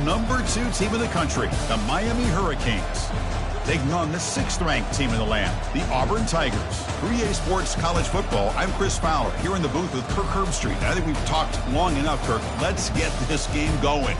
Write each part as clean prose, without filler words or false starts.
#2 team in the country, the Miami Hurricanes, taking on the 6th-ranked team in the land, the Auburn Tigers. 3A Sports College Football, I'm Chris Fowler, here in the booth with Kirk Herbstreit. I think we've talked long enough, Kirk. Let's get this game going.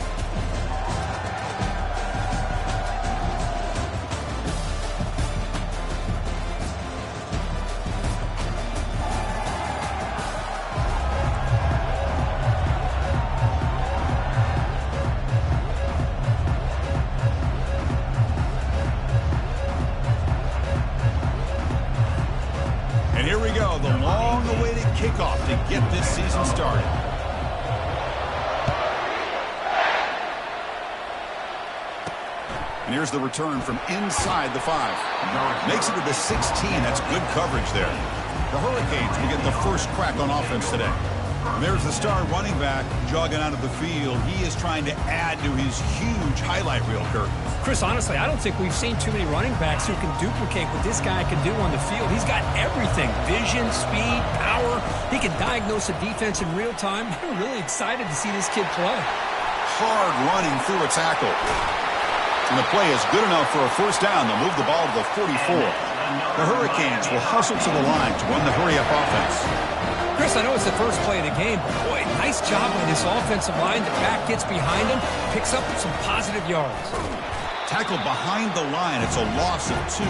And here we go, the long-awaited kickoff to get this season started. And here's the return from inside the 5. Makes it to the 16. That's good coverage there. The Hurricanes will get the first crack on offense today. And there's the star running back jogging out of the field. He is trying to add to his huge highlight reel, Kirk. Chris, honestly, I don't think we've seen too many running backs who can duplicate what this guy can do on the field. He's got everything. Vision, speed, power. He can diagnose a defense in real time. I'm really excited to see this kid play. Hard running through a tackle. And the play is good enough for a first down. They'll move the ball to the 44. The Hurricanes will hustle to the line to run the hurry-up offense. Chris, I know it's the first play of the game, but boy, nice job by this offensive line. The back gets behind him, picks up some positive yards. Tackled behind the line. It's a loss of 2.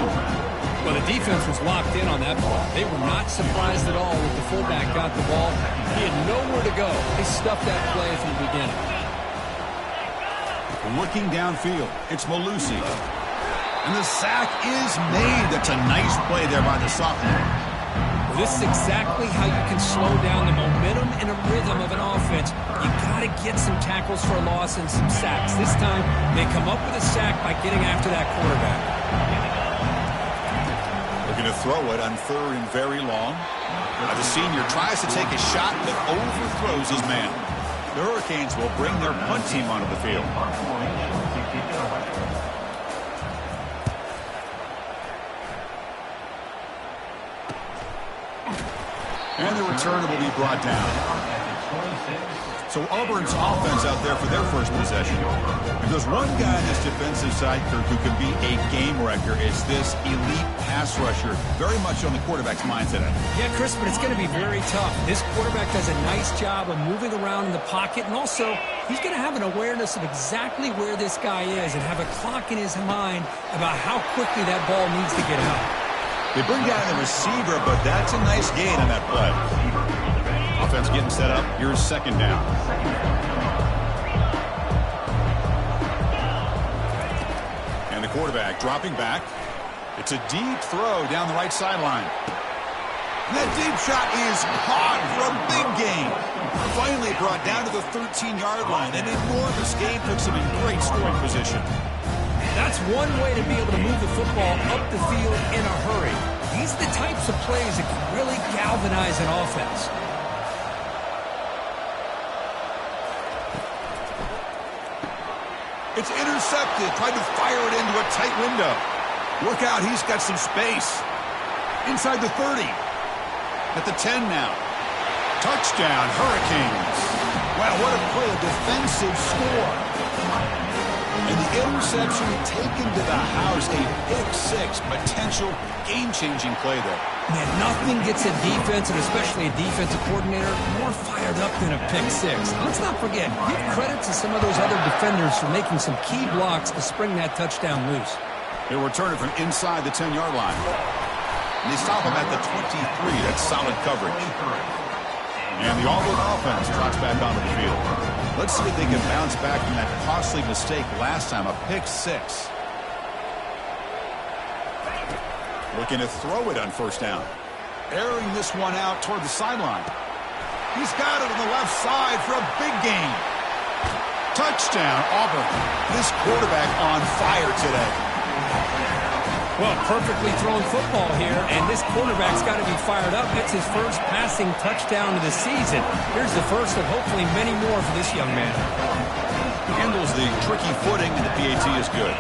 Well, the defense was locked in on that play. They were not surprised at all when the fullback got the ball. He had nowhere to go. They stuffed that play from the beginning. Looking downfield, it's Malusi. And the sack is made. That's a nice play there by the sophomore. Well, this is exactly how you can slow down the momentum and a rhythm of an offense. You got to get some tackles for a loss and some sacks. This time, they come up with a sack by getting after that quarterback. Looking to throw it on 3rd and very long. The senior tries to take a shot that overthrows his man. The Hurricanes will bring their punt team onto the field. And the return will be brought down. So Auburn's offense out there for their first possession. If there's one guy on this defensive side, Kirk, who can be a game wrecker, it's this elite pass rusher. Very much on the quarterback's mind today. Yeah, Chris, but it's going to be very tough. This quarterback does a nice job of moving around in the pocket, and also he's going to have an awareness of exactly where this guy is and have a clock in his mind about how quickly that ball needs to get out. They bring down the receiver, but that's a nice gain on that play. Offense getting set up. Here's 2nd down. And the quarterback dropping back. It's a deep throw down the right sideline. That deep shot is caught for a big gain. Finally brought down to the 13-yard line. An enormous gain puts him in great scoring position. That's one way to be able to move the football up the field in a hurry. These are the types of plays that can really galvanize an offense. It's intercepted. Tried to fire it into a tight window. Look out, he's got some space. Inside the 30. At the 10 now. Touchdown, Hurricanes. Wow, what a play, a defensive score. And the interception taken to the house, a pick-6, potential game-changing play there. Man, nothing gets a defense, and especially a defensive coordinator, more fired up than a pick-6. Let's not forget, give credit to some of those other defenders for making some key blocks to spring that touchdown loose. They'll return it from inside the 10-yard line. And they stop him at the 23. That's solid coverage. And the Auburn offense trots back onto the field. Let's see if they can bounce back from that costly mistake last time, a pick-6. Looking to throw it on 1st down. Airing this one out toward the sideline. He's got it on the left side for a big gain. Touchdown, Auburn. This quarterback on fire today. Well, perfectly thrown football here, and this quarterback's got to be fired up. It's his first passing touchdown of the season. Here's the first of hopefully many more for this young man. Handles the tricky footing, and the PAT is good.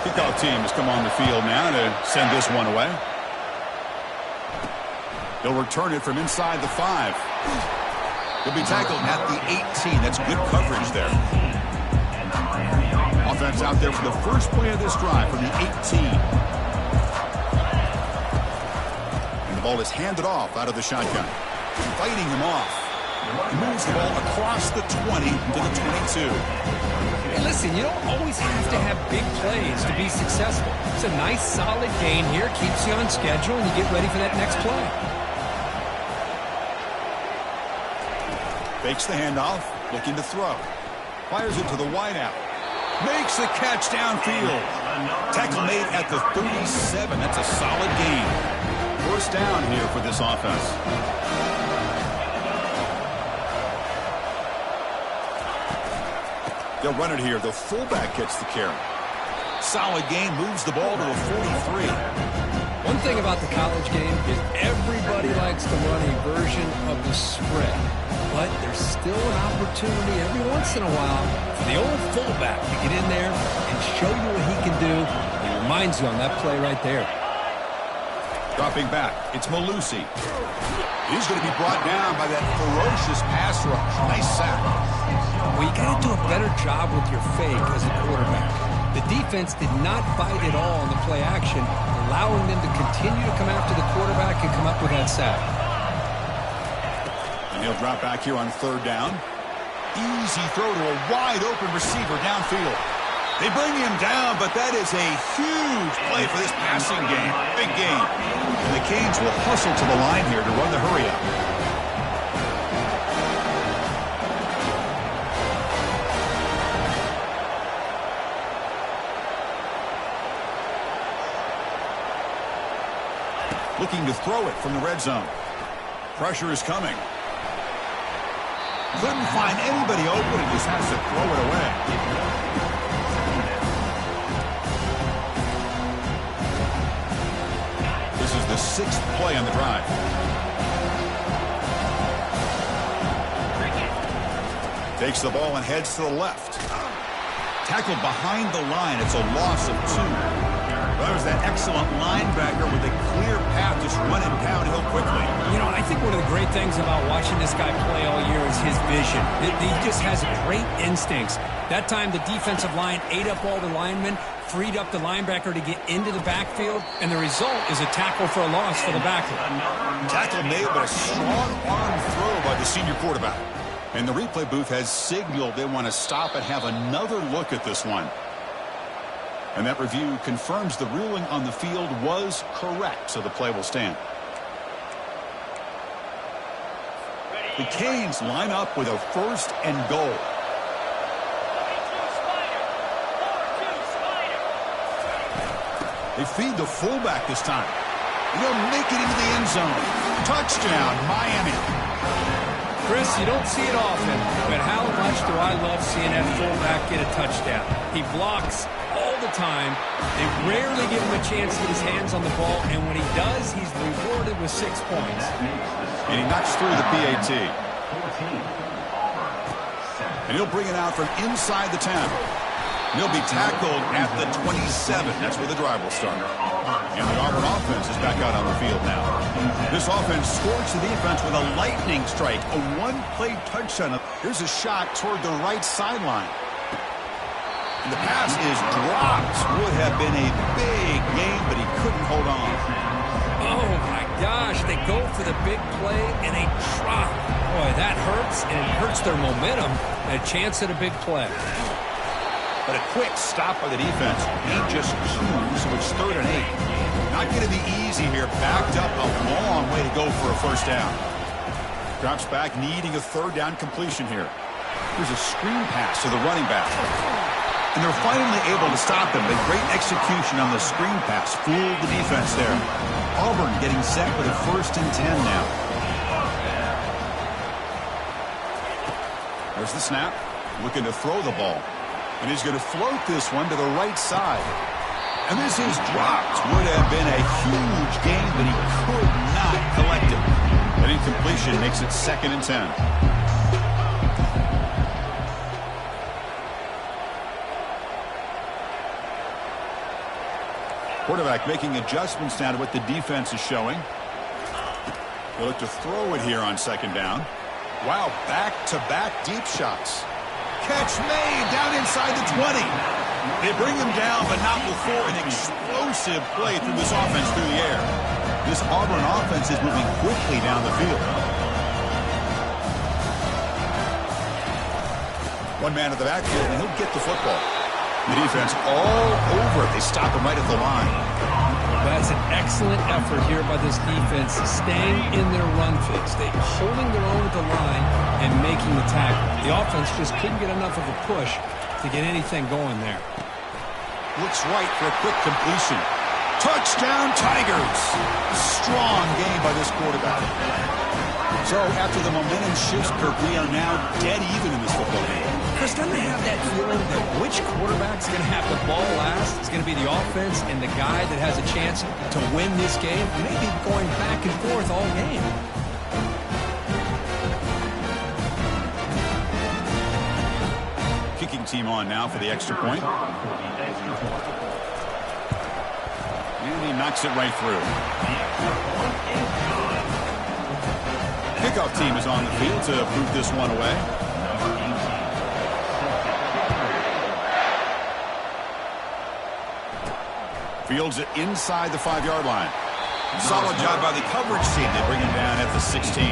Kickoff team has come on the field now to send this one away. They'll return it from inside the 5. He'll be tackled at the 18. That's good coverage there. offense out there for the first play of this drive from the 18. And the ball is handed off out of the shotgun. Fighting him off. He moves the ball across the 20 to the 22. Hey, listen, you don't always have to have big plays to be successful. It's a nice, solid gain here. Keeps you on schedule, and you get ready for that next play. Fakes the handoff, looking to throw. Fires it to the wideout. Makes the catch downfield. Tackle made at the 37. That's a solid gain. First down here for this offense. They'll run it here. The fullback gets the carry. Solid gain, moves the ball to the 43. One thing about the college game is everybody likes to run a version of the spread. But there's still an opportunity every once in a while for the old fullback to get in there and show you what he can do. He reminds you on that play right there. Dropping back, it's Malusi. He's going to be brought down by that ferocious pass rush. Nice sack. Well, you got to do a better job with your fake as a quarterback. The defense did not bite at all on the play action, allowing them to continue to come after the quarterback and come up with that sack. And he'll drop back here on third down. Easy throw to a wide-open receiver downfield. They bring him down, but that is a huge play for this passing game. Big game. And the Canes will hustle to the line here to run the hurry-up. Looking to throw it from the red zone. Pressure is coming. Couldn't find anybody open and just has to throw it away. This is the 6th play on the drive. Takes the ball and heads to the left. Tackled behind the line. It's a loss of 2. That was that excellent linebacker with a clear path just running downhill quickly. You know, I think one of the great things about watching this guy play all year is his vision. He just has great instincts. That time the defensive line ate up all the linemen, freed up the linebacker to get into the backfield, and the result is a tackle for a loss for the backer. Tackle made, but a strong arm throw by the senior quarterback. And the replay booth has signaled they want to stop and have another look at this one. And that review confirms the ruling on the field was correct, so the play will stand. The Canes line up with a 1st and goal. They feed the fullback this time. They'll make it into the end zone. Touchdown, Miami. Chris, you don't see it often, but how much do I love seeing that fullback get a touchdown? He blocks all the time. They rarely give him a chance to get his hands on the ball, and when he does, he's rewarded with 6 points. And he knocks through the PAT. And he'll bring it out from inside the 10. And he'll be tackled at the 27. That's where the drive will start. And the Auburn offense is back out on the field now. This offense scorched the defense with a lightning strike, a one-play touchdown. Here's a shot toward the right sideline. And the pass is dropped. Would have been a big game, but he couldn't hold on. Oh, my gosh. They go for the big play, and they drop. Boy, that hurts, and it hurts their momentum. A chance at a big play. But a quick stop by the defense. He just chews, so it's 3rd and 8. Not going to be easy here. Backed up a long way to go for a first down. Drops back, needing a 3rd down completion here. Here's a screen pass to the running back. And they're finally able to stop him. But great execution on the screen pass. Fooled the defense there. Auburn getting set with a 1st and 10 now. There's the snap. Looking to throw the ball. And he's going to float this one to the right side. And this is dropped. Would have been a huge gain, but he could not collect it. An incompletion makes it 2nd and 10. Quarterback making adjustments now to what the defense is showing. They'll look to throw it here on 2nd down. Wow, back-to-back deep shots. Catch made down inside the 20. They bring him down, but not before an explosive play through this offense through the air. This Auburn offense is moving quickly down the field. One man at the backfield, and he'll get the football. The defense all over it. They stop him right at the line. That's an excellent effort here by this defense, staying in their run fix. They're holding their own with the line and making the tackle. The offense just couldn't get enough of a push to get anything going there. Looks right for a quick completion. Touchdown, Tigers! Strong game by this quarterback. So after the momentum shifts, Kirk, we are now dead even in this football game. Chris, doesn't have that feeling that which quarterback's going to have the ball last? It's going to be the offense and the guy that has a chance to win this game. Maybe going back and forth all game. Kicking team on now for the extra point. And he knocks it right through. Kickoff team is on the field to boot this one away. Fields it inside the 5-yard line. Solid job by the coverage team. They bring him down at the 16.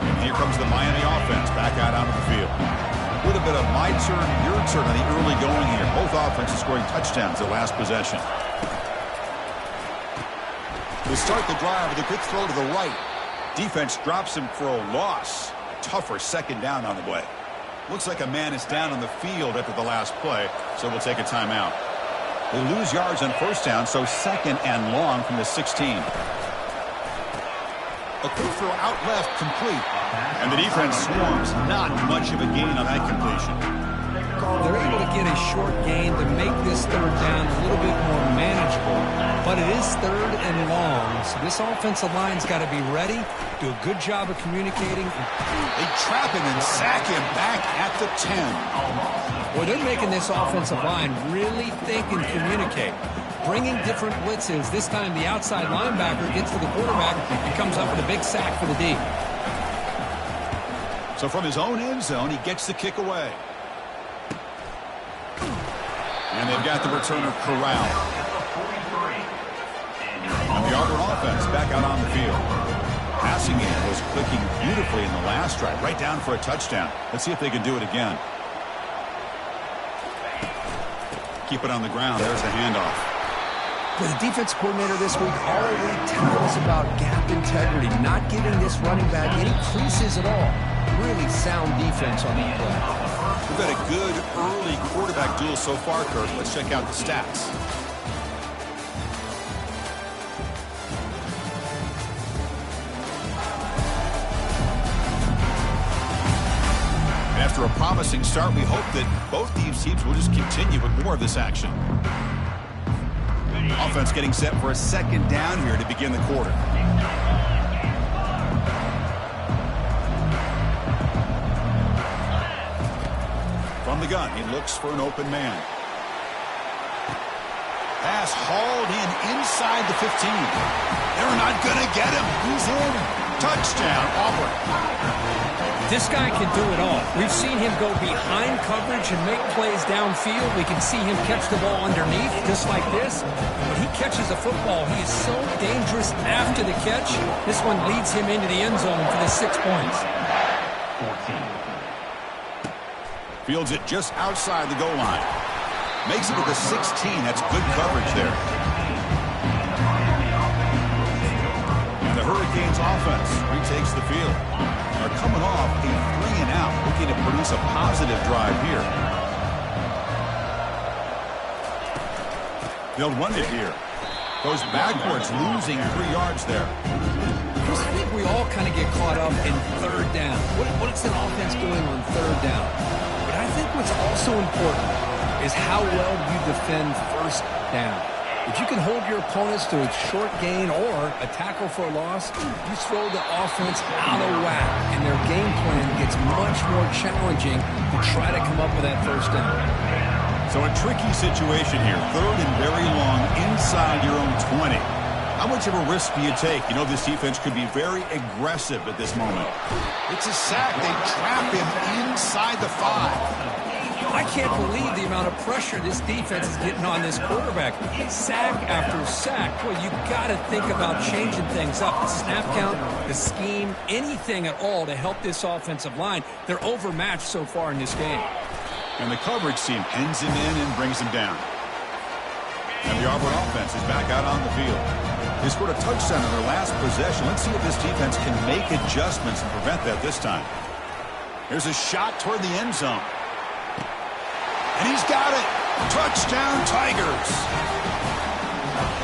And here comes the Miami offense back out onto the field. A little bit of my turn, your turn on the early going here. Both offenses scoring touchdowns at last possession. They start the drive with a quick throw to the right. Defense drops him for a loss. Tougher second down on the way. Looks like a man is down on the field after the last play, so we'll take a timeout. They lose yards on first down, so second and long from the 16. A quick throw out left, complete. And the defense swarms. Not much of a gain on that completion. They're able to get a short gain to make this third down a little bit more manageable. But it is third and long, so this offensive line's got to be ready, do a good job of communicating. They trap him and sack him back at the 10. Well, they're making this offensive line really think and communicate. Bringing different blitzes. This time the outside linebacker gets to the quarterback and comes up with a big sack for the D. So from his own end zone, he gets the kick away. And they've got the returner corralled. And the Auburn offense back out on the field. Passing game was clicking beautifully in the last drive, right down for a touchdown. Let's see if they can do it again. Keep it on the ground. There's the handoff. But the defense coordinator this week already telling us about gap integrity, not giving this running back any creases at all. Really sound defense on that play. We've got a good early quarterback duel so far, Kirk. Let's check out the stats. After a promising start, we hope that both these teams will just continue with more of this action. Offense getting set for a second down here to begin the quarter. From the gun, he looks for an open man. Pass hauled in inside the 15. They're not going to get him. He's in. Touchdown, Auburn. This guy can do it all. We've seen him go behind coverage and make plays downfield. We can see him catch the ball underneath, just like this. When he catches a football, he is so dangerous after the catch. This one leads him into the end zone for the 6 points. Fields it just outside the goal line. Makes it to the 16. That's good coverage there. And the Hurricanes offense retakes the field. They're coming off a 3-and-out, looking to produce a positive drive here. They'll run it here. Goes backwards, losing 3 yards there. Chris, I think we all kind of get caught up in third down. What's an offense doing on third down? But I think what's also important is how well you defend first down. If you can hold your opponents to a short gain or a tackle for a loss, you throw the offense out of whack, and their game plan gets much more challenging to try to come up with that first down. So a tricky situation here. Third and very long inside your own 20. How much of a risk do you take? You know this defense could be very aggressive at this moment. It's a sack. They trap him inside the 5. I can't believe the amount of pressure this defense is getting on this quarterback. Sack after sack. Well, you got to think about changing things up. The snap count, the scheme, anything at all to help this offensive line. They're overmatched so far in this game. And the coverage team pins him in and brings him down. And the Auburn offense is back out on the field. They scored a touchdown on their last possession. Let's see if this defense can make adjustments and prevent that this time. Here's a shot toward the end zone. And he's got it. Touchdown, Tigers.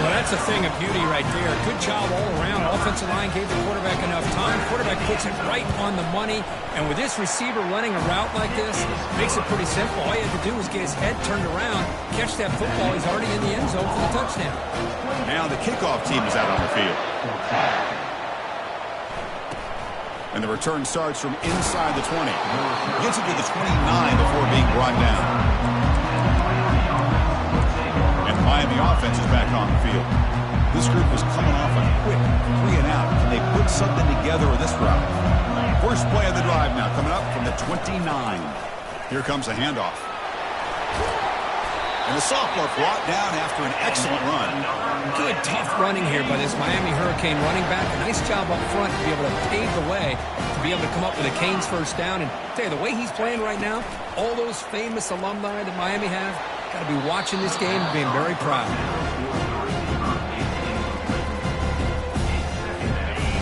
Well, that's a thing of beauty right there. Good job all around. Offensive line gave the quarterback enough time. Quarterback puts it right on the money. And with this receiver running a route like this, makes it pretty simple. All you have to do is get his head turned around, catch that football. He's already in the end zone for the touchdown. Now the kickoff team is out on the field. And the return starts from inside the 20. Gets it to the 29 before being brought down. And the Miami offense is back on the field. This group was coming off a quick 3 and out. Can they put something together with this route? First play of the drive now coming up from the 29. Here comes a handoff. And the sophomore brought down after an excellent run. Good, tough running here by this Miami Hurricane running back. A nice job up front to be able to pave the way, to be able to come up with a Canes first down. And I'll tell you, the way he's playing right now, all those famous alumni that Miami have, got to be watching this game and being very proud.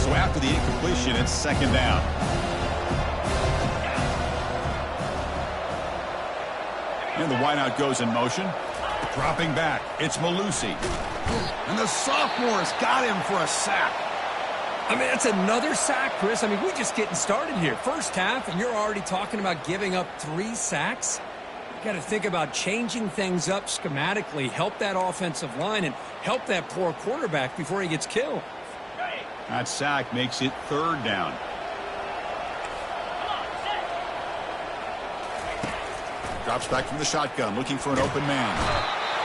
So after the incompletion, it's second down. And the wideout goes in motion. Dropping back, it's Malusi. And the sophomore's got him for a sack. I mean, that's another sack, Chris. I mean, we're just getting started here. First half, and you're already talking about giving up 3 sacks. You got to think about changing things up schematically, help that offensive line, and help that poor quarterback before he gets killed. That sack makes it third down. Drops back from the shotgun, looking for an open man.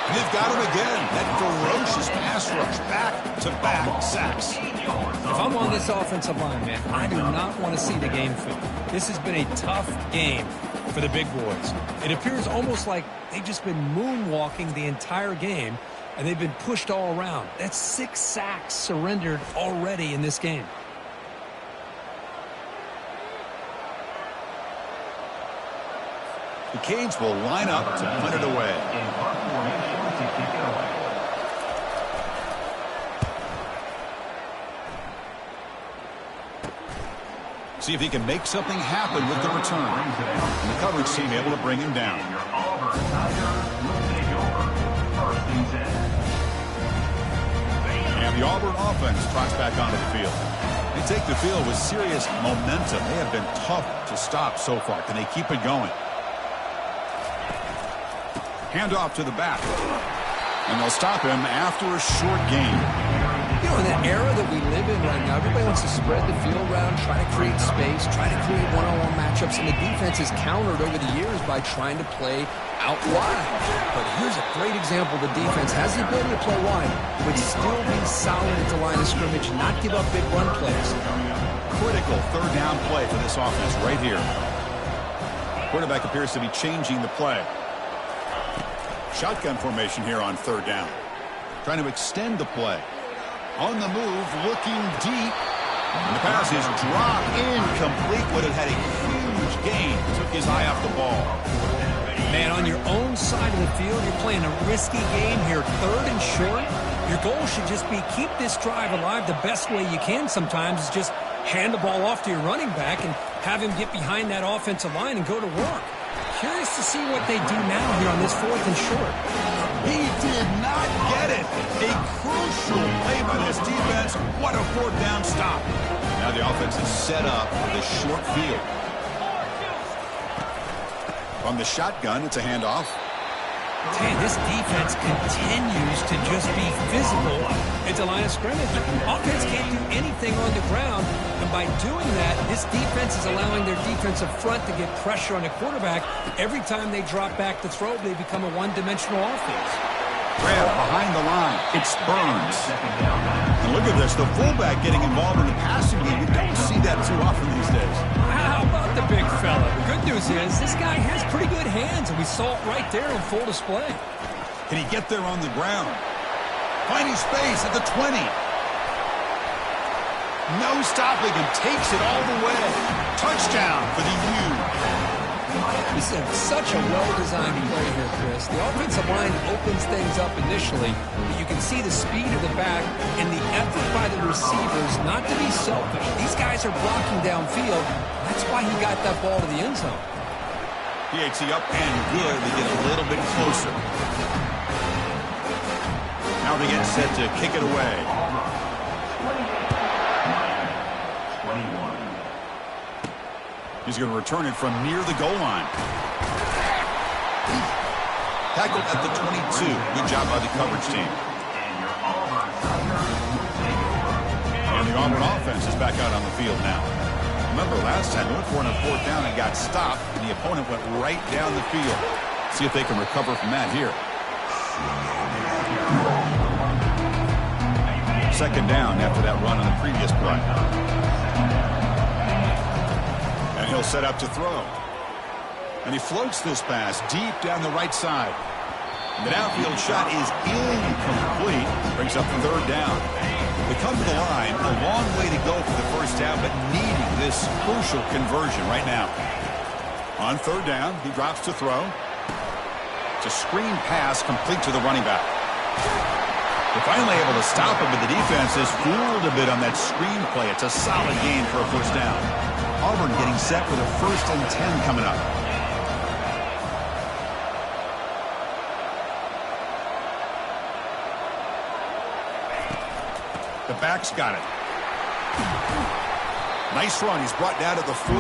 And they've got him again. That ferocious pass rush, back-to-back sacks. If I'm on this offensive line, man, I do not want to see the game film. This has been a tough game for the big boys. It appears almost like they've just been moonwalking the entire game, and they've been pushed all around. That's 6 sacks surrendered already in this game. The Canes will line up to punt it away. See if he can make something happen with the return. And the coverage team able to bring him down. And the Auburn offense trots back onto the field. They take the field with serious momentum. They have been tough to stop so far. Can they keep it going? Handoff to the back. And they'll stop him after a short gain. You know, in the era that we live in right now, everybody wants to spread the field around, try to create space, try to create one-on-one matchups, and the defense is countered over the years by trying to play out wide. But here's a great example. The defense has the ability to play wide, but still be solid at the line of scrimmage, not give up big run plays. Critical third down play for this offense right here. Quarterback appears to be changing the play. Shotgun formation here on third down. Trying to extend the play. On the move, looking deep. And the pass is dropped incomplete, but it had a huge gain. Took his eye off the ball. Man, on your own side of the field, you're playing a risky game here. Third and short. Your goal should just be keep this drive alive the best way you can sometimes is just hand the ball off to your running back and have him get behind that offensive line and go to work. Curious to see what they do now here on this 4th and short. He did not get it. A crucial play by this defense. What a 4th down stop. Now the offense is set up for the short field. From the shotgun, it's a handoff. Man, this defense continues to just be physical at the line of scrimmage. Offense can't do anything on the ground, and by doing that, this defense is allowing their defensive front to get pressure on the quarterback. Every time they drop back to throw, they become a one-dimensional offense. Grab behind the line. It's Burns. And look at this, the fullback getting involved in the passing game. You don't see that too often these days. How about the big fella. The good news is this guy has pretty good hands, and we saw it right there on full display. Can he get there on the ground? Finding space at the 20. No stopping him. Takes it all the way. Touchdown for the U. This is such a well-designed play here, Chris. The offensive line opens things up initially, but you can see the speed of the back and the effort by the receivers not to be selfish. These guys are blocking downfield. That's why he got that ball to the end zone. PAT up and good to get a little bit closer. Now they get set to kick it away. He's going to return it from near the goal line. Tackled at the 22. Good job by the coverage team. And the Auburn offense is back out on the field now. Remember, last time they went for it on 4th down and got stopped, and the opponent went right down the field. See if they can recover from that here. 2nd down after that run on the previous play. And he'll set up to throw. And he floats this pass deep down the right side. The downfield shot is incomplete. Brings up 3rd down. They come to the line, a long way to go for the 1st down, but needing this crucial conversion right now. On 3rd down, he drops to throw. It's a screen pass complete to the running back. They're finally able to stop him, but the defense is fooled a bit on that screen play. It's a solid gain for a 1st down. Auburn getting set with a 1st and 10 coming up. The back's got it. Nice run. He's brought down to the 44.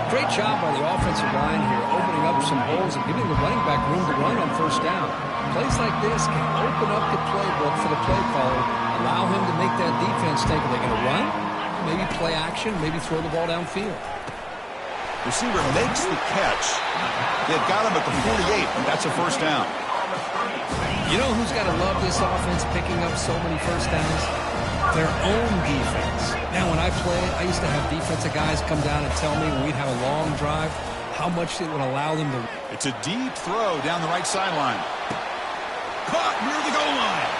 Great job by the offensive line here, opening up some holes and giving the running back room to run on 1st down. Plays like this can open up the playbook for the play caller, allow him to make that defense think, are they going to run? Maybe play action, maybe throw the ball downfield. Receiver makes the catch. They've got him at the 48, and that's a 1st down. You know who's got to love this offense picking up so many 1st downs? Their own defense. Now, when I played, I used to have defensive guys come down and tell me when we'd have a long drive how much it would allow them to. It's a deep throw down the right sideline. Caught near the goal line.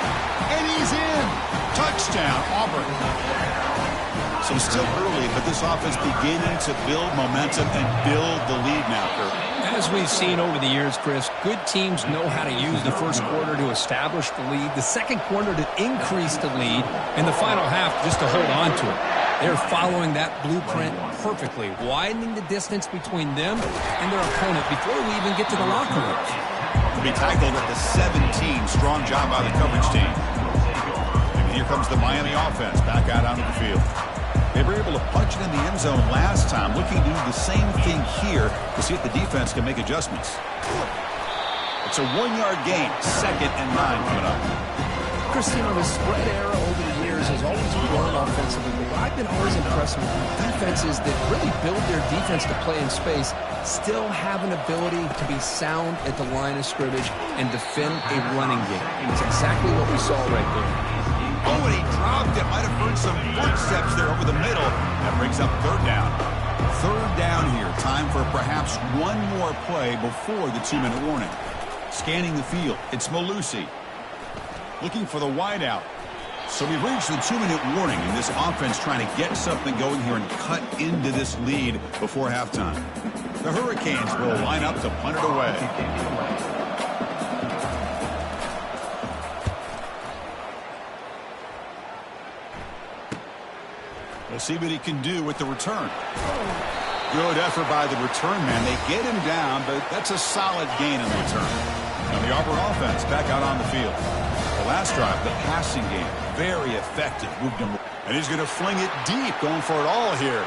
And he's in. Touchdown, Auburn. So still early, but this offense beginning to build momentum and build the lead now, Kurt. As we've seen over the years, Chris, good teams know how to use the 1st quarter to establish the lead, the 2nd quarter to increase the lead, and the final half just to hold on to it. They're following that blueprint perfectly, widening the distance between them and their opponent before we even get to the locker rooms. To be tackled at the 17. Strong job by the coverage team. And here comes the Miami offense back out onto the field. They were able to punch it in the end zone last time, looking to do the same thing here to see if the defense can make adjustments. It's a 1-yard gain, 2nd and 9 coming up. Christina, the spread era over the years has always grown offensively, but I've been always impressed with defenses that really build their defense to play in space, still have an ability to be sound at the line of scrimmage and defend a running game. It's exactly what we saw right there. Oh, and he dropped it. Might have heard some footsteps there over the middle. That brings up 3rd down. 3rd down here. Time for perhaps one more play before the 2-minute warning. Scanning the field. It's Malusi. Looking for the wideout. So we've reached the 2-minute warning, and this offense trying to get something going here and cut into this lead before halftime. The Hurricanes will line up to punt it away. We'll see what he can do with the return. Good effort by the return man. They get him down, but that's a solid gain in the return. Now the Auburn offense back out on the field. The last drive, the passing game, very effective. Moved him, and he's going to fling it deep, going for it all here.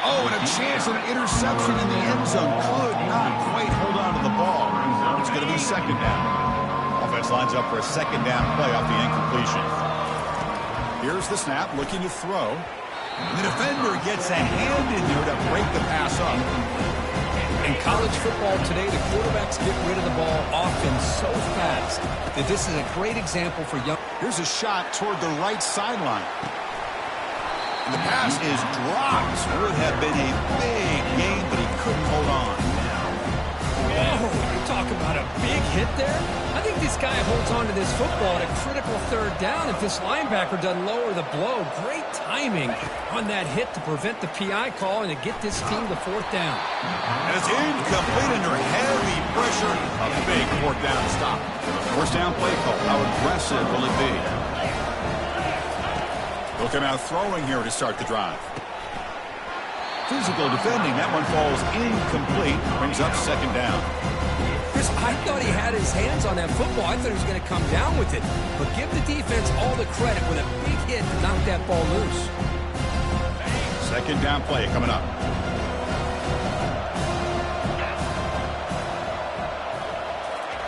Oh, and a chance at an interception in the end zone. Could not quite hold on to the ball. It's going to be 2nd down. Offense lines up for a 2nd down play off the incompletion. Here's the snap, looking to throw. And the defender gets a hand in there to break the pass up. In college football today, the quarterbacks get rid of the ball often so fast that this is a great example for young. Here's a shot toward the right sideline. And the pass is dropped. Would have been a big gain, but he couldn't hold on. Oh, you talk about a big hit there. I think this guy holds on to this football at a critical third down if this linebacker doesn't lower the blow. Great timing on that hit to prevent the PI call and to get this team to fourth down. And it's incomplete under heavy pressure. A big fourth down stop. First down play call. How aggressive will it be? They'll come out throwing here to start the drive. Physical defending. That one falls incomplete. Brings up second down. Chris, I thought he had his hands on that football. I thought he was going to come down with it. But give the defense all the credit with a big hit to knock that ball loose. Second down play coming up.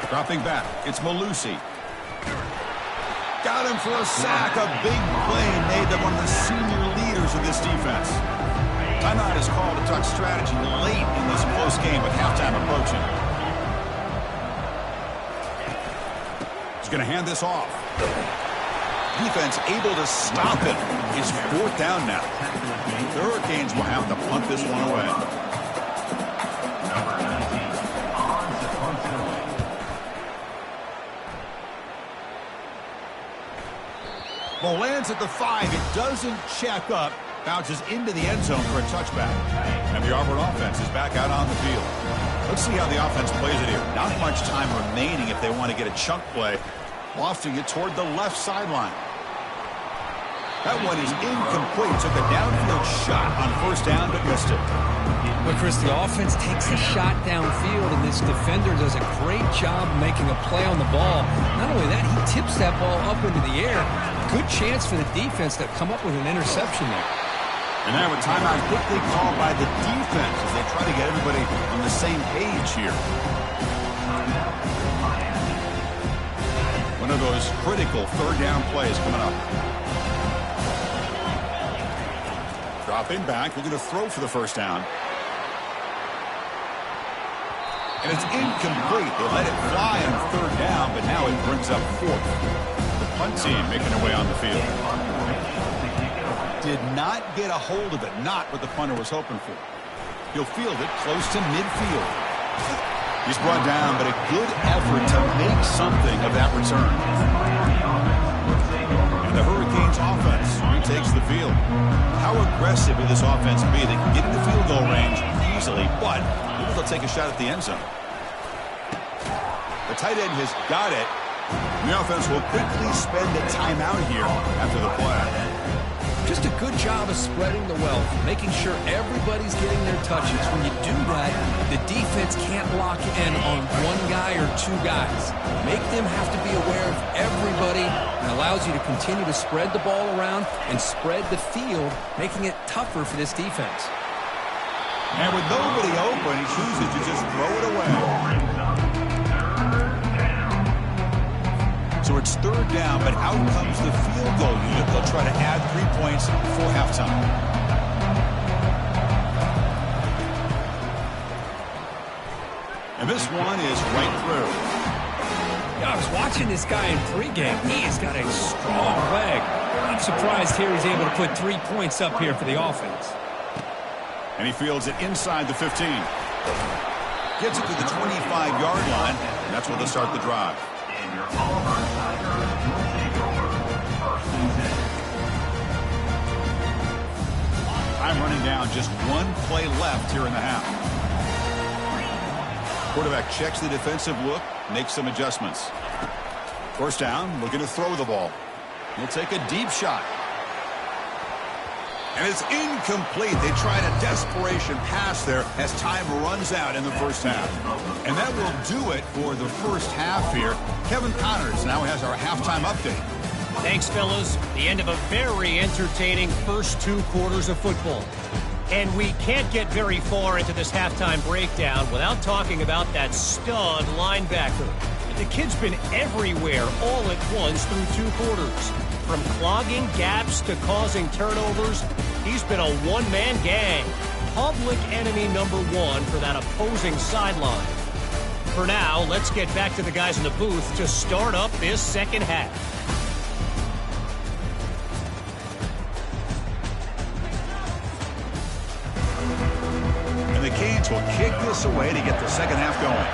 Dropping back. It's Malusi. Got him for a sack. A big play made them one of the senior leaders of this defense. Timeout is called to talk strategy late in this close game with halftime approaching. He's going to hand this off. Defense able to stop it. It's fourth down now. The Hurricanes will have to punt this one away. Ball lands at the 5. It doesn't check up. Bounces into the end zone for a touchback. And the Auburn offense is back out on the field. Let's see how the offense plays it here. Not much time remaining if they want to get a chunk play. Lofting it toward the left sideline. That one is incomplete. Took a downfield shot on first down, but missed it. But, Chris, the offense takes a shot downfield, and this defender does a great job making a play on the ball. Not only that, he tips that ball up into the air. Good chance for the defense to come up with an interception there. And now a timeout quickly called by the defense as they try to get everybody on the same page here. One of those critical third down plays coming up. Dropping back, looking to throw for the first down. And it's incomplete. They let it fly on third down, but now it brings up fourth. The punt team making their way on the field. Did not get a hold of it. Not what the punter was hoping for. He'll field it close to midfield. He's brought down, but a good effort to make something of that return. And the Hurricanes offense retakes the field. How aggressive will this offense be? They can get into field goal range easily, but maybe they'll take a shot at the end zone. The tight end has got it. And the offense will quickly spend a timeout here after the play. Just a good job of spreading the wealth, making sure everybody's getting their touches. When you do that, the defense can't lock in on one guy or two guys. Make them have to be aware of everybody, and allows you to continue to spread the ball around and spread the field, making it tougher for this defense. And with nobody open, he chooses to just throw it away. So it's third down, but out comes the field goal unit. They'll try to add 3 points before halftime. And this one is right through. Yeah, I was watching this guy in pregame. He has got a strong leg. I'm surprised here he's able to put 3 points up here for the offense. And he fields it inside the 15. Gets it to the 25-yard line, and that's where they'll start the drive. I'm running down, just one play left here in the half. Quarterback checks the defensive look, makes some adjustments. First down, looking to throw the ball. He'll take a deep shot. And it's incomplete. They tried a desperation pass there as time runs out in the first half. And that will do it for the first half here. Kevin Connors now has our halftime update. Thanks, fellas. The end of a very entertaining first 2 quarters of football. And we can't get very far into this halftime breakdown without talking about that stud linebacker. The kid's been everywhere all at once through 2 quarters. From clogging gaps to causing turnovers, he's been a one-man gang. Public enemy number 1 for that opposing sideline. For now, let's get back to the guys in the booth to start up this second half. defense will kick this away to get the second half going.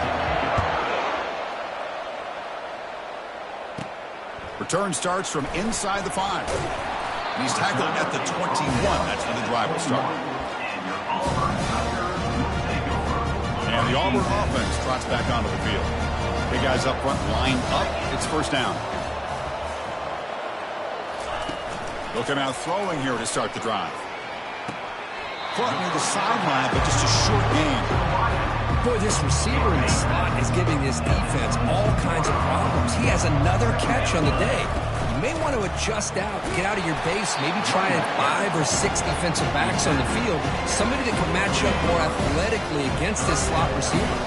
Return starts from inside the 5. And he's tackled at the 21. That's where the drive will start. And the Auburn offense trots back onto the field. Big guys up front lined up. It's first down. They'll come out throwing here to start the drive. Caught near the sideline, but just a short gain. Boy, this receiver in the slot is giving this defense all kinds of problems. He has another catch on the day. You may want to adjust out, get out of your base, maybe try 5 or 6 defensive backs on the field. Somebody that can match up more athletically against this slot receiver.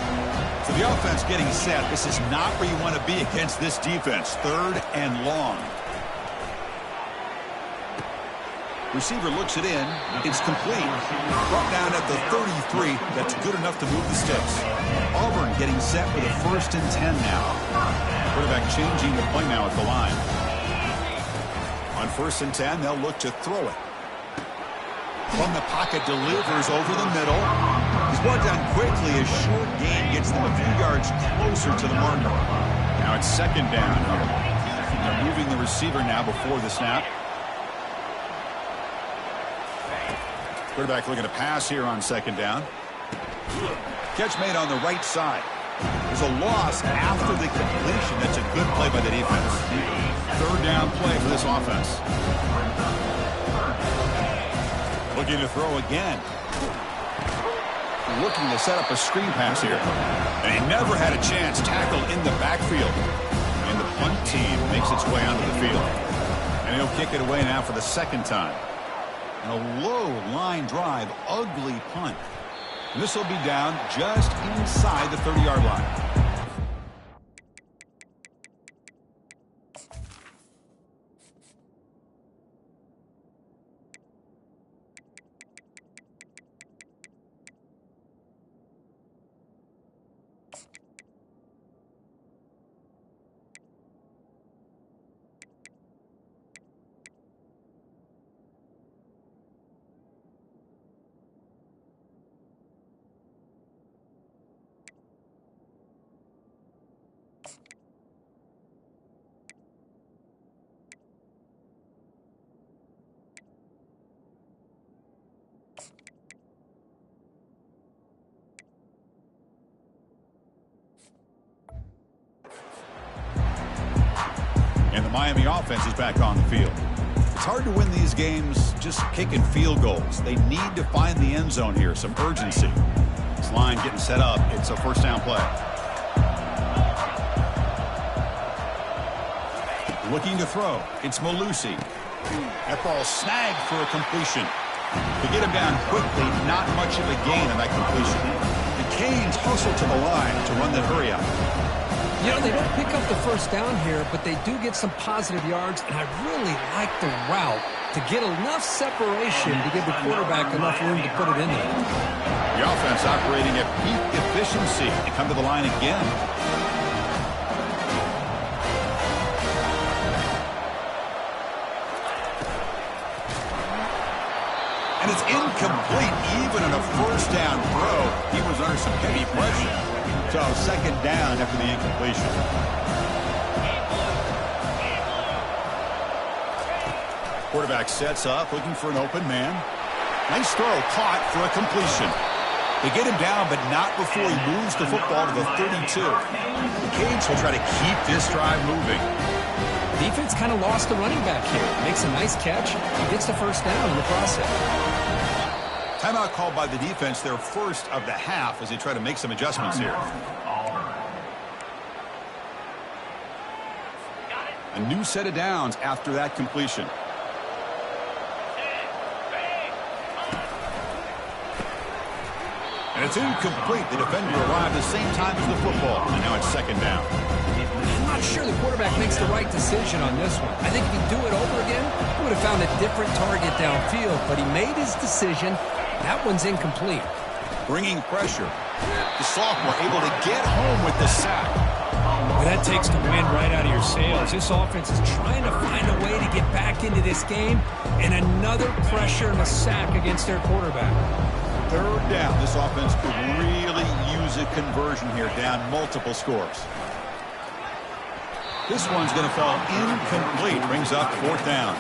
So the offense getting set. This is not where you want to be against this defense. 3rd and long. Receiver looks it in. It's complete. Brought down at the 33. That's good enough to move the sticks. Auburn getting set with a 1st and 10 now. Quarterback changing the play now at the line. On 1st and 10, they'll look to throw it. From the pocket, delivers over the middle. He's brought down quickly. A short gain gets them a few yards closer to the marker. Now it's 2nd down. They're moving the receiver now before the snap. Quarterback looking to pass here on 2nd down. Catch made on the right side. There's a loss after the completion. That's a good play by the defense. 3rd down play for this offense. Looking to throw again. Looking to set up a screen pass here. And he never had a chance. Tackled in the backfield. And the punt team makes its way onto the field. And he'll kick it away now for the 2nd time. And a low line drive, ugly punt. This will be down just inside the 30-yard line. And the Miami offense is back on the field. It's hard to win these games just kicking field goals. They need to find the end zone here, some urgency. This line getting set up. It's a 1st down play. Looking to throw. It's Malusi. That ball snagged for a completion. To get him down quickly, not much of a gain on that completion. The Canes hustle to the line to run the hurry up. You know, they don't pick up the 1st down here, but they do get some positive yards, and I really like the route to get enough separation to give the quarterback enough room to put it in there. The offense operating at peak efficiency. They come to the line again. And it's incomplete. Even on a 1st down throw, he was under some heavy pressure. So 2nd down after the incompletion. Quarterback sets up, looking for an open man. Nice throw, caught for a completion. They get him down, but not before he moves the football to the 32. The Canes will try to keep this drive moving. Defense kind of lost the running back here. Makes a nice catch. Gets the 1st down in the process. Timeout called by the defense, their 1st of the half, as they try to make some adjustments here. A new set of downs after that completion. And it's incomplete. The defender arrived the same time as the football. And now it's 2nd down. I'm not sure the quarterback makes the right decision on this one. I think if he'd do it over again, he would have found a different target downfield. But he made his decision. That one's incomplete. Bringing pressure. The sophomore able to get home with the sack. Well, that takes the wind right out of your sails. This offense is trying to find a way to get back into this game. And another pressure and a sack against their quarterback. third down. This offense could really use a conversion here, down multiple scores. This one's going to fall incomplete. Brings up fourth down.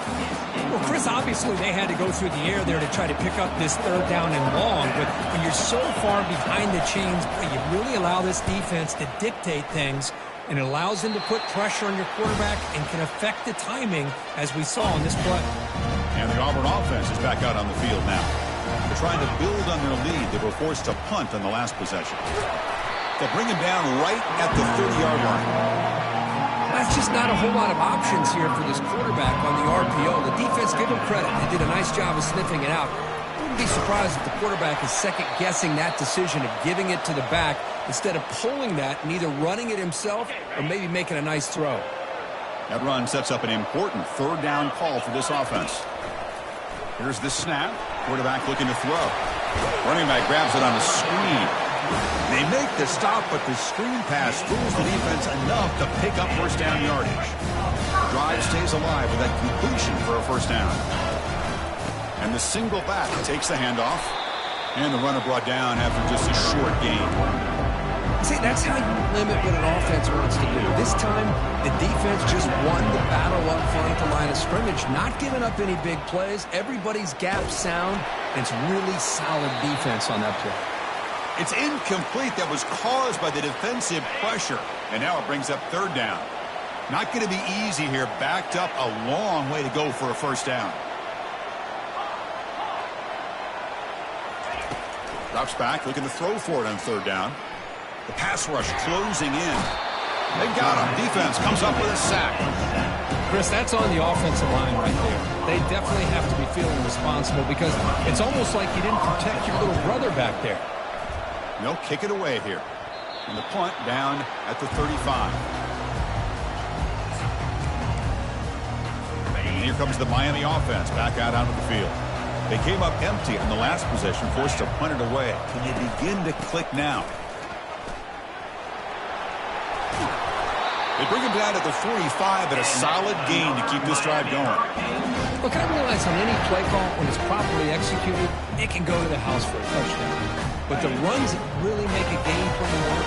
Well, Chris, obviously they had to go through the air there to try to pick up this third down and long. But when you're so far behind the chains, you really allow this defense to dictate things. And it allows them to put pressure on your quarterback and can affect the timing, as we saw in this play. And the Auburn offense is back out on the field now. They're trying to build on their lead. They were forced to punt on the last possession. They'll bring him down right at the 30-yard line. That's just not a whole lot of options here for this quarterback on the RPO. The defense, give them credit. They did a nice job of sniffing it out. I wouldn't be surprised if the quarterback is second-guessing that decision of giving it to the back instead of pulling that and either running it himself or maybe making a nice throw. That run sets up an important third down call for this offense. Here's the snap. Quarterback looking to throw. Running back grabs it on the screen. They make the stop, but the screen pass fools the defense enough to pick up first down yardage. The drive stays alive with that completion for a first down. And the single back takes the handoff. And the runner brought down after just a short gain. See, that's how you limit what an offense wants to do. This time, the defense just won the battle up front at the line of scrimmage, not giving up any big plays. Everybody's gap sound, and it's really solid defense on that play. It's incomplete. That was caused by the defensive pressure. And now it brings up third down. Not going to be easy here. Backed up a long way to go for a first down. Drops back, looking to throw for it on third down. The pass rush closing in. They got him. Defense comes up with a sack. Chris, that's on the offensive line right there. They definitely have to be feeling responsible because it's almost like you didn't protect your little brother back there. They'll kick it away here. And the punt down at the 35. And here comes the Miami offense back out onto the field. They came up empty on the last possession, forced to punt it away. Can you begin to click now? They bring him down at the 45 at a solid gain to keep this drive going. Look, I realize on any play call, when it's properly executed, it can go to the house for a touchdown. But the runs that really make a game plan work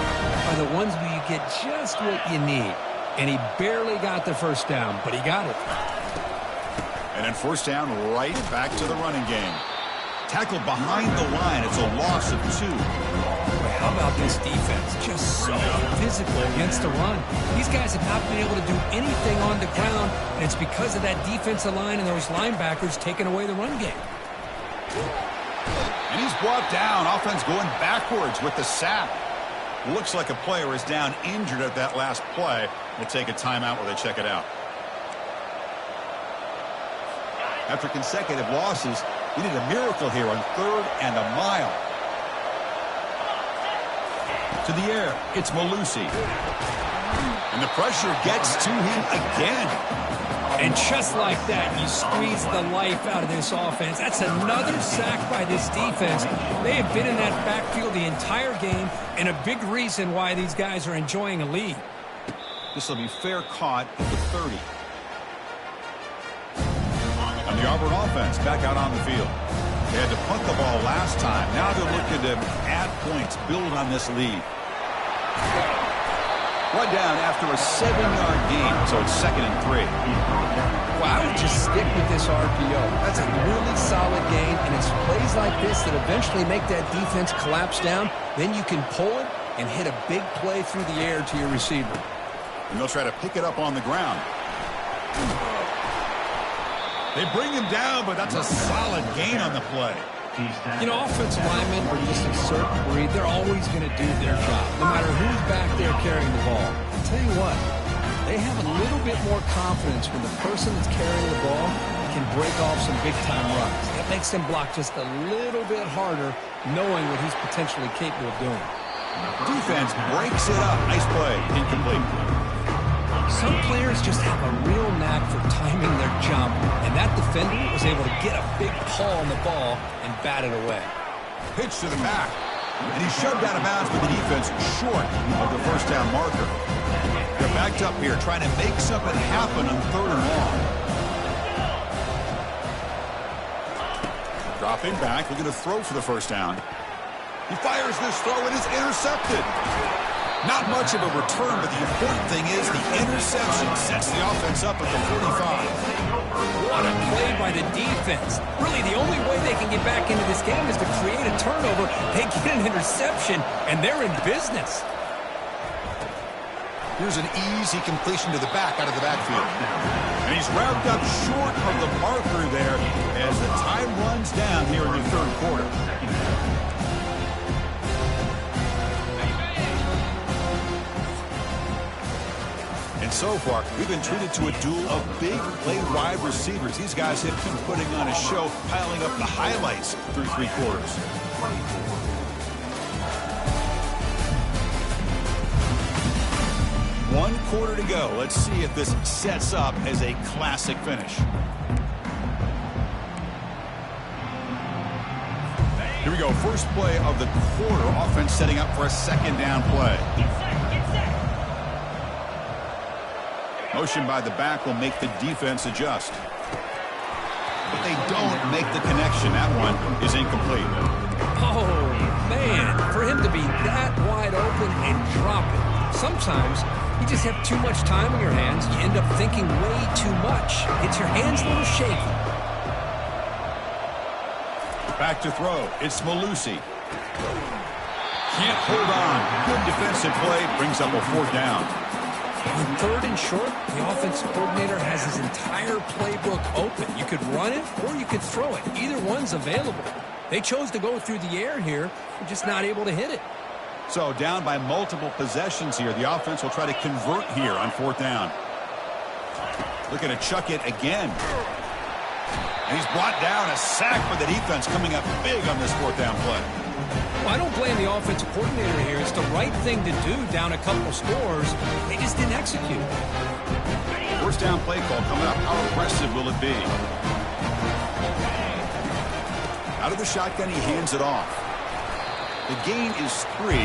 are the ones where you get just what you need. And he barely got the first down, but he got it. And then first down right back to the running game. Tackled behind the line. It's a loss of 2. But how about this defense? Just so physical against the run. These guys have not been able to do anything on the ground, and it's because of that defensive line and those linebackers taking away the run game. And he's brought down. Offense going backwards with the sack. Looks like a player is down injured at that last play. We'll take a timeout while they check it out. After consecutive losses, we need a miracle here on 3rd and a mile. To the air, it's Malusi. And the pressure gets to him again. And just like that, you squeeze the life out of this offense. That's another sack by this defense. They have been in that backfield the entire game, and a big reason why these guys are enjoying a lead. This will be fair caught at the 30. And the Auburn offense back out on the field. They had to punt the ball last time. Now they're looking to add points, build on this lead. Run down after a 7-yard gain, so it's 2nd and 3. Well, I would just stick with this RPO. That's a really solid gain, and it's plays like this that eventually make that defense collapse down. Then you can pull it and hit a big play through the air to your receiver. And they'll try to pick it up on the ground. They bring him down, but that's a solid gain on the play. You know, offensive linemen are just a certain breed. They're always going to do their job, no matter who's back there carrying the ball. I'll tell you what, they have a little bit more confidence when the person that's carrying the ball can break off some big-time runs. That makes them block just a little bit harder, knowing what he's potentially capable of doing. Defense breaks it up. Nice play. Incomplete. Some players just have a real knack for timing their jump, and that defender was able to get a big paw on the ball and bat it away. Pitch to the back, and he's shoved out of bounds with the defense short of the first down marker. They're backed up here trying to make something happen on 3rd and long. Dropping back, looking to throw for the first down. He fires this throw, and it's intercepted. Not much of a return, but the important thing is the interception sets the offense up at the 45. What a play by the defense. Really, the only way they can get back into this game is to create a turnover. They get an interception, and they're in business. Here's an easy completion to the back out of the backfield. And he's wrapped up short of the marker there as the time runs down here in the third quarter. And so far, we've been treated to a duel of big play wide receivers. These guys have been putting on a show, piling up the highlights through three quarters. One quarter to go. Let's see if this sets up as a classic finish. Here we go. First play of the quarter. Offense setting up for a second down play. Motion by the back will make the defense adjust. But they don't make the connection. That one is incomplete. Oh, man. For him to be that wide open and drop it. Sometimes you just have too much time in your hands. You end up thinking way too much. Gets your hands a little shaky. Back to throw. It's Malusi. Can't hold on. Good defensive play. Brings up a fourth down. On third and short, the offensive coordinator has his entire playbook open. You could run it or you could throw it. Either one's available. They chose to go through the air here. They're just not able to hit it. So down by multiple possessions here. The offense will try to convert here on fourth down. Looking to chuck it again. And he's brought down. A sack for the defense coming up big on this fourth down play. Well, I don't blame the offensive coordinator here. It's the right thing to do down a couple scores. They just didn't execute. First down play call coming up. How aggressive will it be? Out of the shotgun, he hands it off. The gain is 3.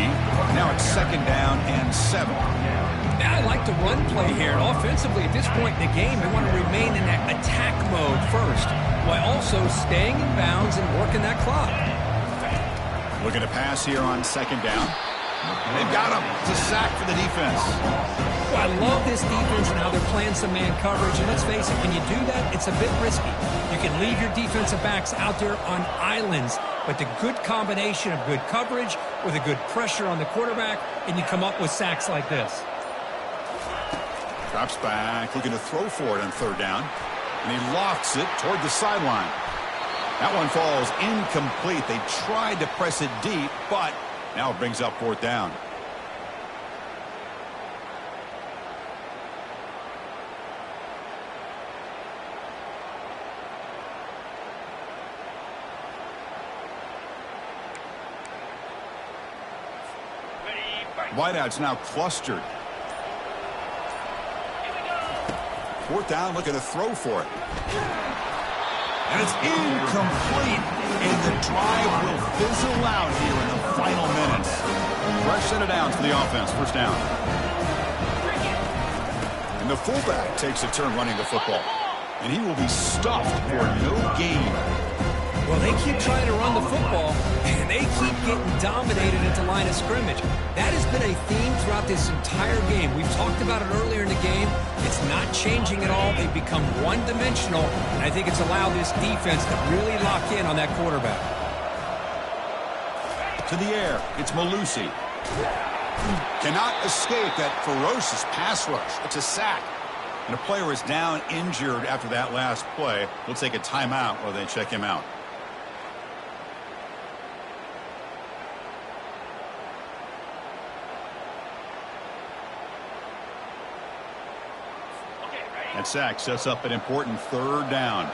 Now it's second down and 7. Now I like the run play here. And offensively, at this point in the game, they want to remain in that attack mode first, while also staying in bounds and working that clock. Looking to pass here on second down. They've got him. It's a sack for the defense. Well, I love this defense and how they're playing some man coverage. And let's face it, when you do that, it's a bit risky. You can leave your defensive backs out there on islands, but the good combination of good coverage with a good pressure on the quarterback, and you come up with sacks like this. Drops back, looking to throw for it on third down. And he lofts it toward the sideline. That one falls incomplete. They tried to press it deep, but now it brings up fourth down. Wideout's now clustered. Fourth down, looking to throw for it. And it's incomplete, and the drive will fizzle out here in the final minutes. Fresh set of downs for the offense, first down. And the fullback takes a turn running the football. And he will be stuffed for no gain. Well, they keep trying to run the football, and they keep getting dominated at the line of scrimmage. That has been a theme throughout this entire game. We've talked about it earlier in the game. It's not changing at all. They've become one-dimensional, and I think it's allowed this defense to really lock in on that quarterback. To the air, it's Malusi. Cannot escape that ferocious pass rush. It's a sack. And a player is down injured after that last play. We'll take a timeout while they check him out. That sack sets up an important third down.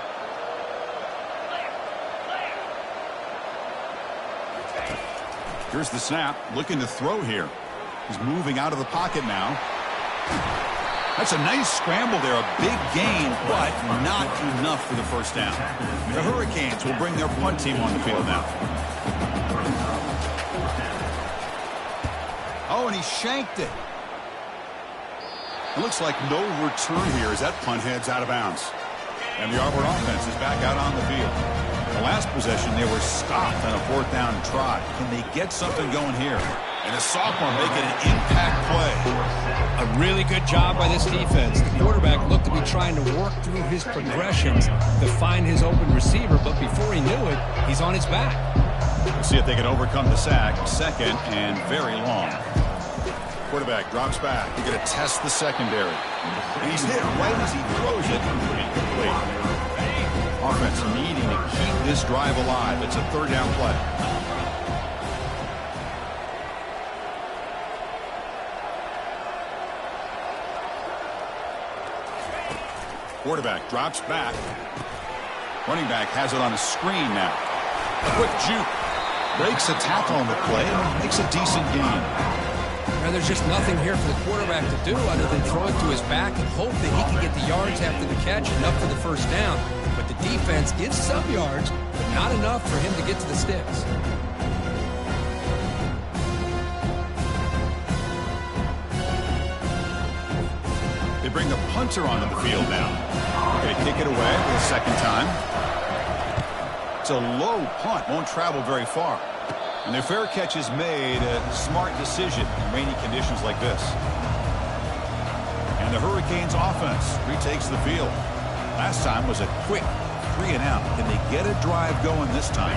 Here's the snap, looking to throw here. He's moving out of the pocket now. That's a nice scramble there, a big gain, but not enough for the first down. The Hurricanes will bring their punt team on the field now. Oh, and he shanked it. It looks like no return here as that punt heads out of bounds. And the Auburn offense is back out on the field. The last possession, they were stopped on a 4th down try. Can they get something going here? And a sophomore making an impact play. A really good job by this defense. The quarterback looked to be trying to work through his progressions to find his open receiver, but before he knew it, he's on his back. We'll see if they can overcome the sack. 2nd and very long. Quarterback drops back. He's going to test the secondary. And he's hit right as he throws it. Incomplete. Offense needing to keep this drive alive. It's a 3rd down play. Quarterback drops back. Running back has it on a screen now. A quick juke. Breaks a tackle on the play and makes a decent gain. Now, there's just nothing here for the quarterback to do other than throw it to his back and hope that he can get the yards after the catch enough for the 1st down. But the defense gives some yards, but not enough for him to get to the sticks. They bring the punter onto the field now. Going to kick it away for the 2nd time. It's a low punt, won't travel very far. And their fair catch is made, a smart decision in rainy conditions like this. And the Hurricanes offense retakes the field. Last time was a quick 3 and out. Can they get a drive going this time?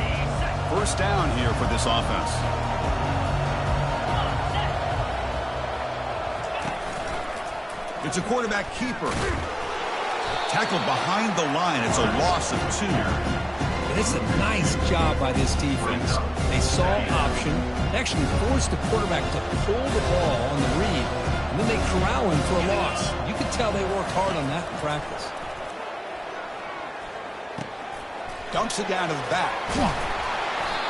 1st down here for this offense. It's a quarterback keeper. Tackled behind the line. It's a loss of 2. It's a nice job by this defense. They saw option, actually forced the quarterback to pull the ball on the read, and then they corral him for a loss. You could tell they worked hard on that in practice. Dumps it down to the back.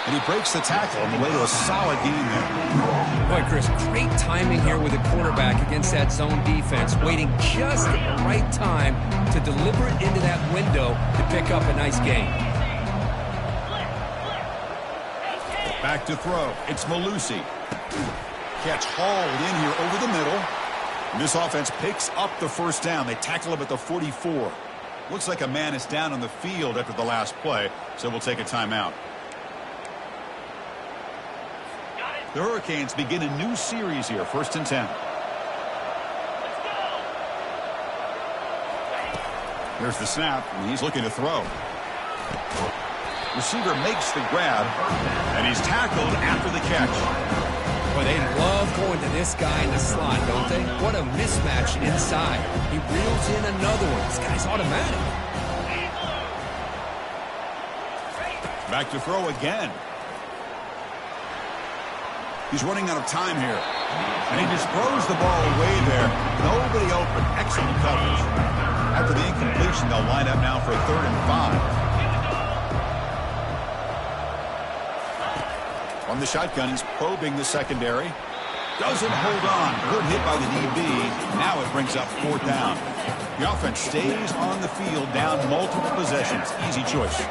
And he breaks the tackle on the way to a solid game there. Boy, Chris, great timing here with the quarterback against that zone defense, waiting just at the right time to deliver it into that window to pick up a nice gain. Back to throw. It's Malusi. Catch hauled in here over the middle. And this offense picks up the 1st down. They tackle him at the 44. Looks like a man is down on the field after the last play, so we'll take a timeout. The Hurricanes begin a new series here, 1st and 10. There's the snap, and he's looking to throw. Receiver makes the grab, and he's tackled after the catch. Boy, they love going to this guy in the slot, don't they? What a mismatch inside. He reels in another one. This guy's automatic. Back to throw again. He's running out of time here. And he just throws the ball away there. Nobody open. Excellent coverage. After the incompletion, they'll line up now for a 3rd and 5. On the shotgun, he's probing the secondary. Doesn't hold on. Good hit by the DB. Now it brings up 4th down. The offense stays on the field, down multiple possessions. Easy choice.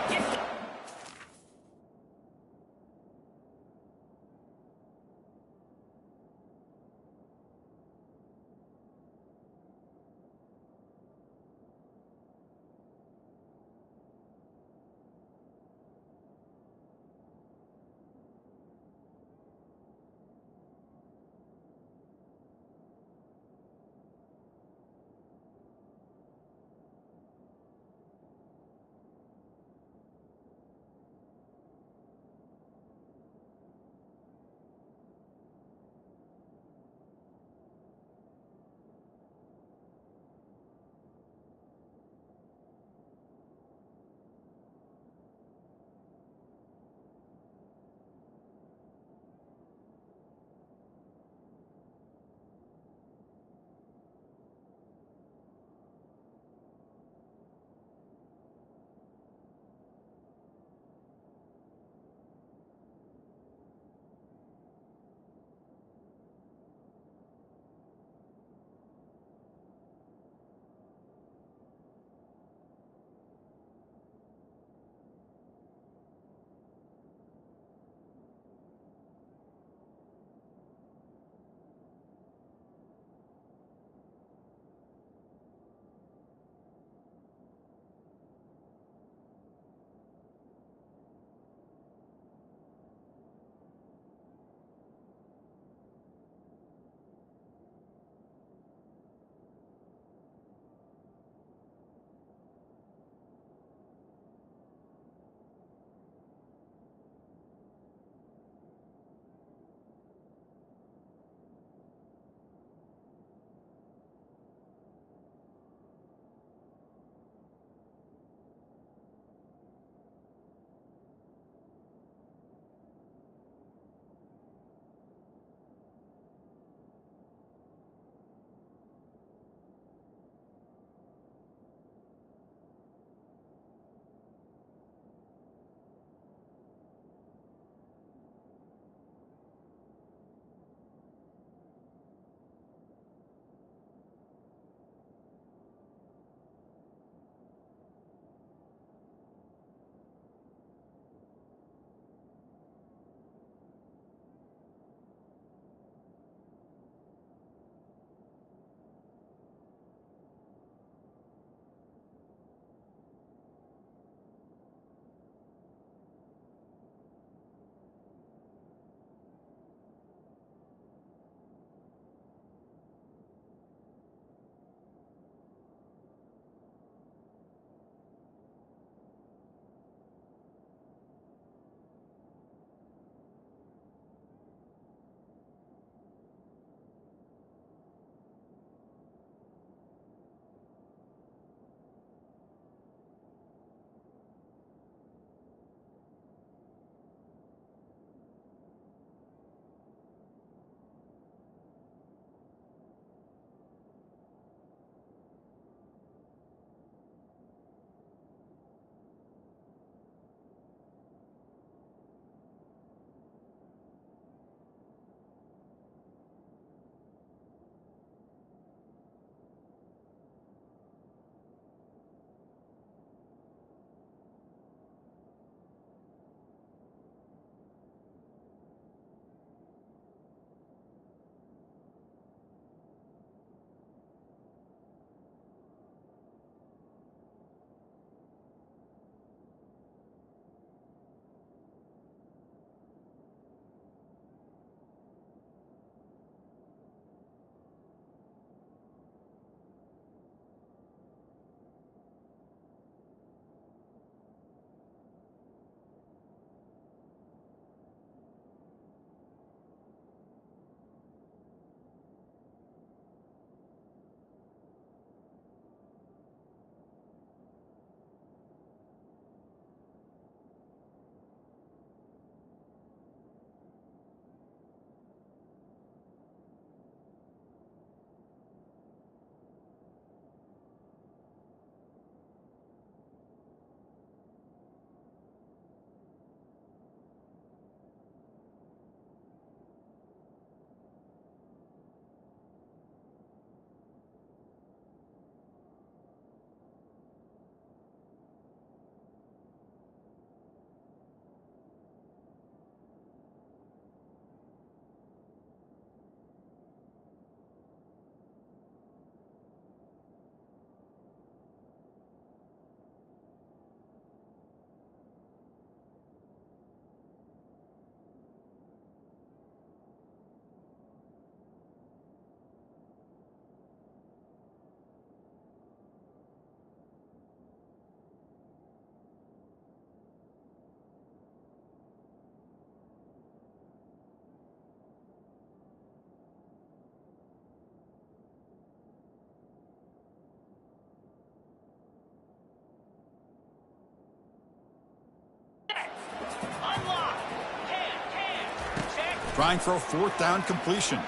Trying for a fourth down completion.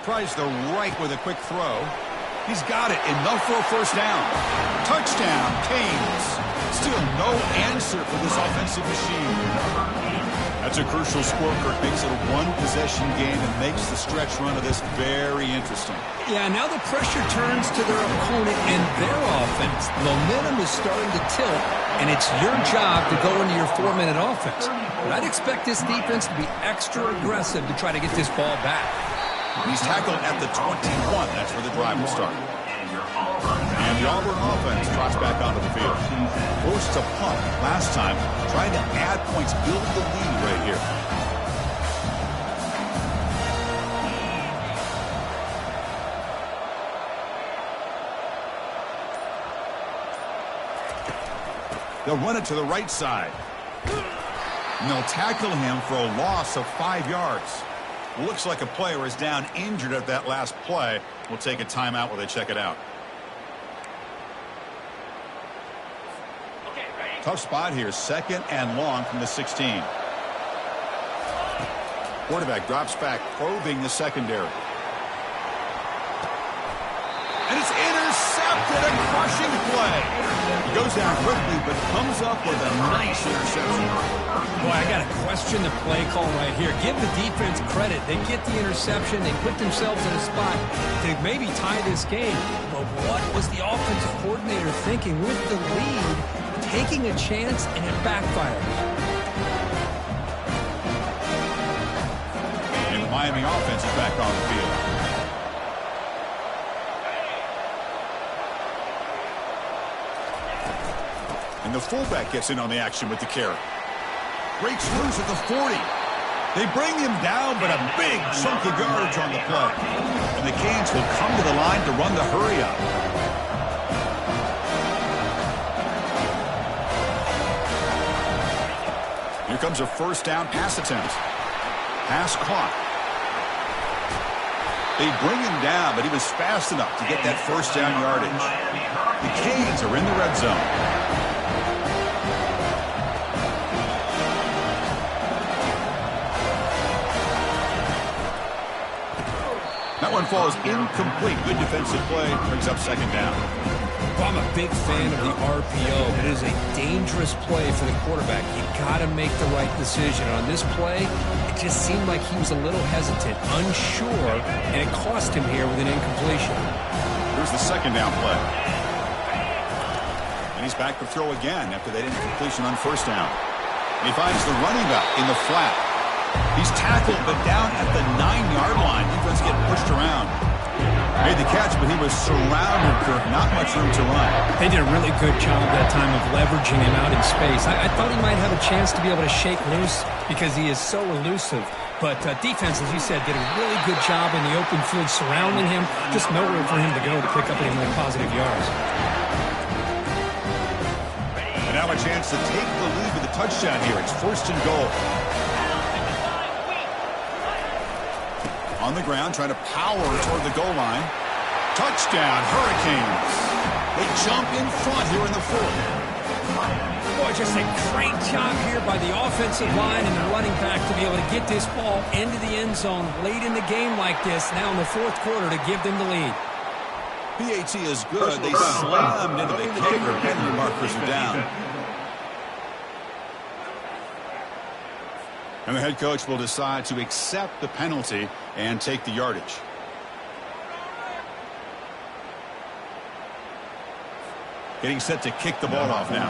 Tries the right with a quick throw. He's got it, enough for a first down. Touchdown, Canes. Still no answer for this offensive machine. That's a crucial score, Kirk. Makes it a one-possession game and makes the stretch run of this very interesting. Yeah, now the pressure turns to their opponent and their offense. Momentum is starting to tilt, and it's your job to go into your 4-minute offense. But I'd expect this defense to be extra aggressive to try to get this ball back. He's tackled at the 21. That's where the drive will start. And the Auburn offense trots back onto the field. Forced to punt last time, trying to add points, build the lead right here. They'll run it to the right side. And they'll tackle him for a loss of 5 yards. Looks like a player is down injured at that last play. We'll take a timeout while they check it out. Tough spot here, 2nd and long from the 16. Quarterback drops back, probing the secondary. And it's intercepted, a crushing play. He goes down quickly, but comes up with a nice interception. Boy, I got to question the play call right here. Give the defense credit. They get the interception. They put themselves in a spot to maybe tie this game. But what was the offensive coordinator thinking with the lead? Taking a chance, and it backfired. And the Miami offense is back on the field. And the fullback gets in on the action with the carry. Breaks loose at the 40. They bring him down, but a big chunk of yardage on the play. And the Canes will come to the line to run the hurry-up. Here comes a first down pass attempt. Pass caught. They bring him down, but he was fast enough to get that first down yardage. The Canes are in the red zone. That one falls incomplete. Good defensive play. Brings up 2nd down. I'm a big fan of the RPO. It is a dangerous play for the quarterback. You got to make the right decision. On this play, it just seemed like he was a little hesitant, unsure, and it cost him here with an incompletion. Here's the 2nd down play. And he's back to throw again after that incompletion on first down. And he finds the running back in the flat. He's tackled, but down at the 9-yard line. Defense getting pushed around. Made the catch, but he was surrounded, Kirk. Not much room to run. They did a really good job that time of leveraging him out in space. I thought he might have a chance to be able to shake loose because he is so elusive. But defense, as you said, did a really good job in the open field surrounding him. Just nowhere for him to go to pick up any more positive yards. And now a chance to take the lead with a touchdown here. It's 1st and goal. On the ground, trying to power toward the goal line. Touchdown, Hurricanes. They jump in front here in the 4th. Boy, just a great job here by the offensive line and the running back to be able to get this ball into the end zone late in the game like this, now in the 4th quarter, to give them the lead. PAT is good. They slammed into the kicker. Penalty markers are down. And the head coach will decide to accept the penalty and take the yardage. Getting set to kick the ball off now.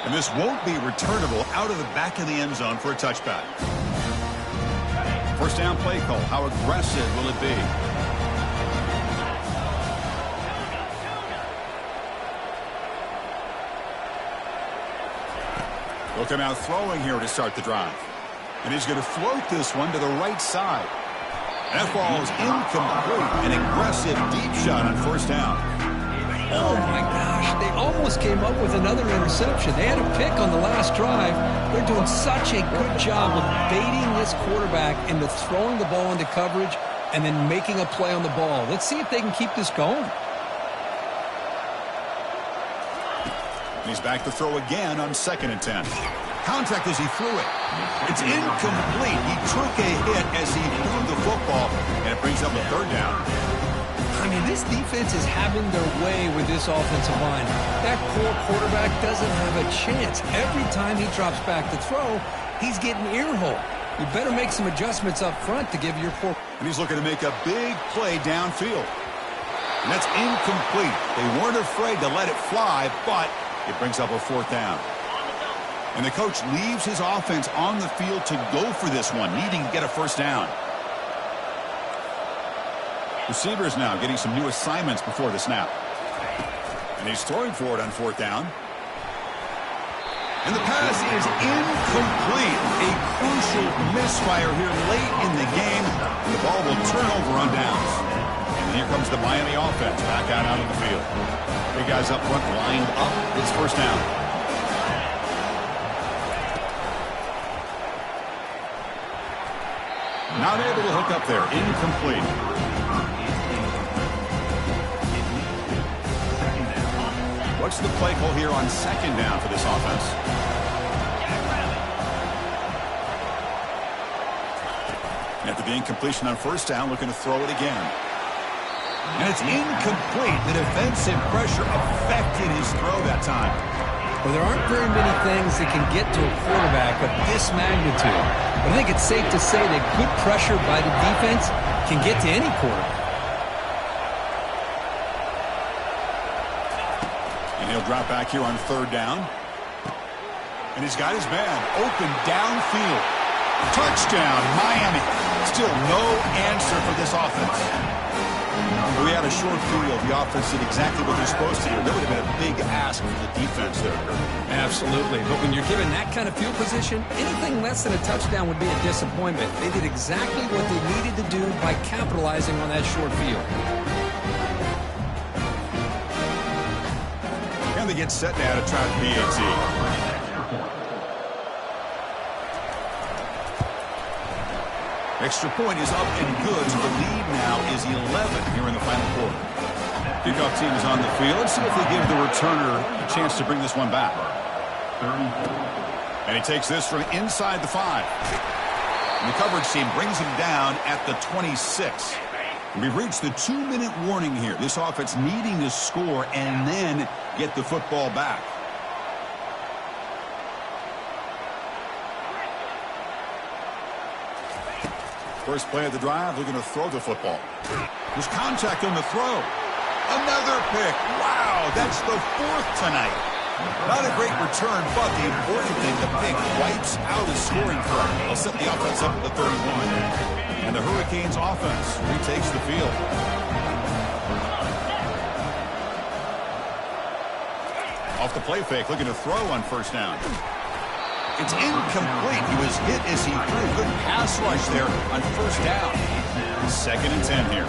And this won't be returnable out of the back of the end zone for a touchback. First down play call. How aggressive will it be? He'll come out throwing here to start the drive. And he's going to float this one to the right side. That ball is incomplete. An aggressive deep shot on first down. Oh, my gosh. They almost came up with another interception. They had a pick on the last drive. They're doing such a good job of baiting this quarterback into throwing the ball into coverage and then making a play on the ball. Let's see if they can keep this going. And he's back to throw again on 2nd and 10. Contact as he threw it. It's incomplete. He took a hit as he threw the football, and it brings up a 3rd down. I mean, this defense is having their way with this offensive line. That core quarterback doesn't have a chance. Every time he drops back to throw, he's getting earhole. You better make some adjustments up front to give your poor... And he's looking to make a big play downfield. And that's incomplete. They weren't afraid to let it fly, but it brings up a 4th down. And the coach leaves his offense on the field to go for this one, needing to get a 1st down. Receivers now getting some new assignments before the snap. And he's throwing for it on 4th down. And the pass is incomplete. A crucial misfire here late in the game. And the ball will turn over on downs. And here comes the Miami offense back out onto the field. Big guys up front lined up. It's 1st down. Not able to hook up there. Incomplete. What's the play call here on 2nd down for this offense? After the incompletion on 1st down, looking to throw it again. And it's incomplete. The defensive pressure affected his throw that time. Well, there aren't very many things that can get to a quarterback of this magnitude. But I think it's safe to say that good pressure by the defense can get to any quarterback. And he'll drop back here on 3rd down. And he's got his man open downfield. Touchdown, Miami. Still no answer for this offense. We had a short field. The offense did exactly what they're supposed to do. That would have been a big ask for the defense there. Absolutely. But when you're given that kind of field position, anything less than a touchdown would be a disappointment. They did exactly what they needed to do by capitalizing on that short field. And they get set now to try the PAT. Extra point is up and good, so the lead now is 11 here in the final quarter. Kickoff team is on the field. Let's see if they give the returner a chance to bring this one back. And he takes this from inside the 5. And the coverage team brings him down at the 26. We've reached the 2-minute warning here. This offense needing to score and then get the football back. First play of the drive, looking to throw the football. There's contact on the throw. Another pick. Wow, that's the 4th tonight. Not a great return, but the important thing, the pick wipes out a scoring threat. They'll set the offense up at the 31. And the Hurricanes offense retakes the field. Off the play fake, looking to throw on 1st down. It's incomplete. He was hit as he threw. Good pass rush there on 1st down. 2nd and 10 here.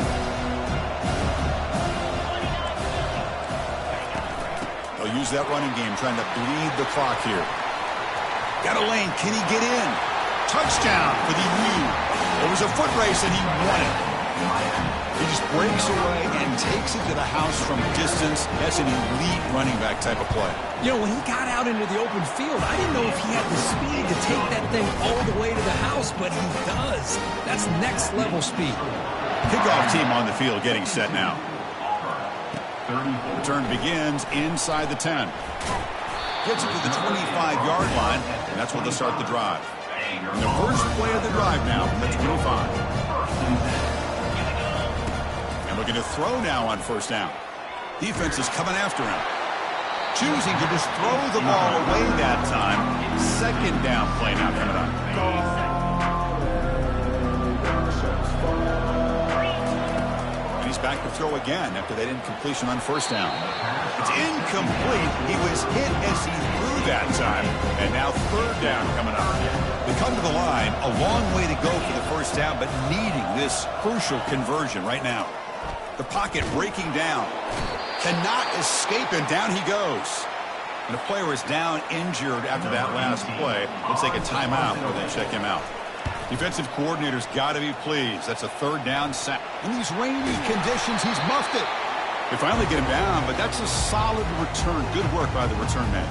They'll use that running game, trying to bleed the clock here. Got a lane. Can he get in? Touchdown for the U. It was a foot race, and he won it. He just breaks away and takes it to the house from distance. That's an elite running back type of play. You know, when he got out into the open field, I didn't know if he had the speed to take that thing all the way to the house, but he does. That's next level speed. Kickoff team on the field getting set now. Return begins inside the 10. Gets it to the 25-yard line, and that's where they'll start the drive. And the first play of the drive now from the 25. And looking to throw now on 1st down. Defense is coming after him. Choosing to just throw the ball away that time. 2nd down play now coming up. And he's back to throw again after that incompletion on 1st down. It's incomplete. He was hit as he threw that time. And now 3rd down coming up. They come to the line. A long way to go for the 1st down, but needing this crucial conversion right now. The pocket breaking down. Cannot escape, and down he goes. And the player is down injured after that last play. Let's take a timeout before they check him out. Defensive coordinator's got to be pleased. That's a 3rd down sack. In these rainy conditions, he's muffed it. They finally get him down, but that's a solid return. Good work by the return man.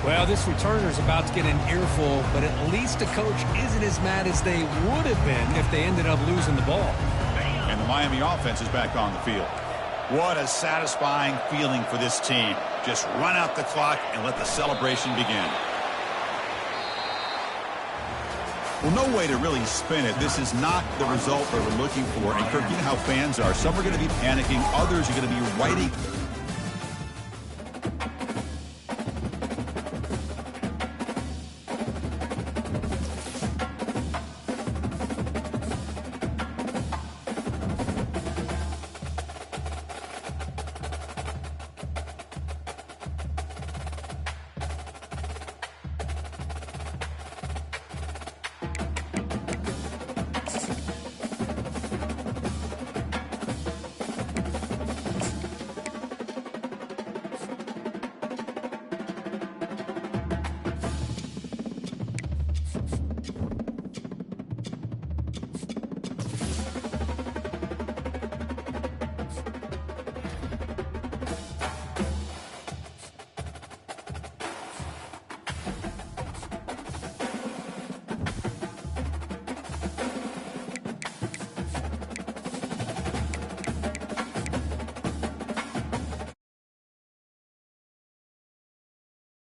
Well, this returner's about to get an earful, but at least the coach isn't as mad as they would have been if they ended up losing the ball. And the Miami offense is back on the field. What a satisfying feeling for this team. Just run out the clock and let the celebration begin. Well, no way to really spin it. This is not the result that we're looking for. And, Kirk, you know how fans are. Some are going to be panicking. Others are going to be writing